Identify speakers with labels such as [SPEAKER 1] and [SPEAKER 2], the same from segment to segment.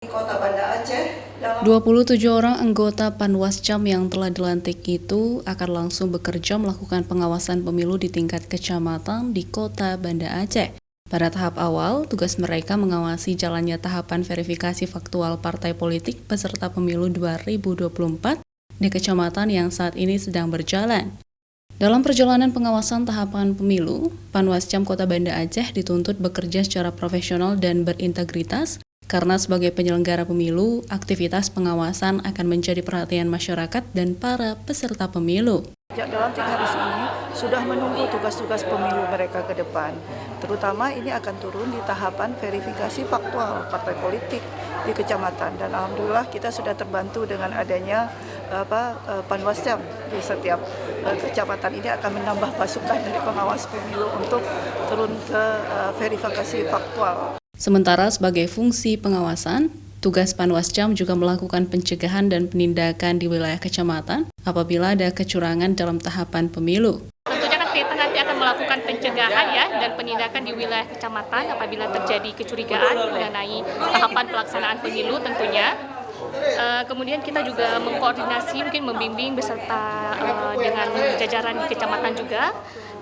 [SPEAKER 1] Kota Banda Aceh.
[SPEAKER 2] 27 orang anggota Panwascam yang telah dilantik itu akan langsung bekerja melakukan pengawasan pemilu di tingkat kecamatan di Kota Banda Aceh. Pada tahap awal, tugas mereka mengawasi jalannya tahapan verifikasi faktual partai politik peserta pemilu 2024 di kecamatan yang saat ini sedang berjalan. Dalam perjalanan pengawasan tahapan pemilu, Panwascam Kota Banda Aceh dituntut bekerja secara profesional dan berintegritas, karena sebagai penyelenggara pemilu, aktivitas pengawasan akan menjadi perhatian masyarakat dan para peserta pemilu.
[SPEAKER 1] Dalam 3 hari ini sudah menunggu tugas-tugas pemilu mereka ke depan. Terutama ini akan turun di tahapan verifikasi faktual partai politik di kecamatan. Dan alhamdulillah kita sudah terbantu dengan adanya Panwascam di setiap kecamatan ini akan menambah pasukan dari pengawas pemilu untuk turun ke verifikasi faktual.
[SPEAKER 2] Sementara sebagai fungsi pengawasan, tugas Panwascam juga melakukan pencegahan dan penindakan di wilayah kecamatan apabila ada kecurangan dalam tahapan pemilu.
[SPEAKER 3] Tentunya kan kita nanti akan melakukan pencegahan dan penindakan di wilayah kecamatan apabila terjadi kecurigaan mengenai tahapan pelaksanaan pemilu tentunya. Kemudian kita juga mengkoordinasi, mungkin membimbing beserta dengan jajaran di kecamatan juga.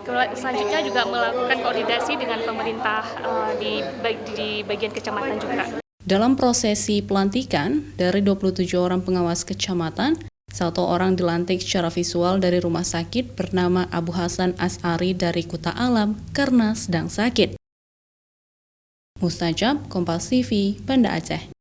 [SPEAKER 3] Selanjutnya juga melakukan koordinasi dengan pemerintah di bagian kecamatan juga.
[SPEAKER 2] Dalam prosesi pelantikan, dari 27 orang pengawas kecamatan, 1 orang dilantik secara visual dari rumah sakit bernama Abu Hasan As'ari dari Kuta Alam karena sedang sakit. Mustajab, Kompas TV, Banda Aceh.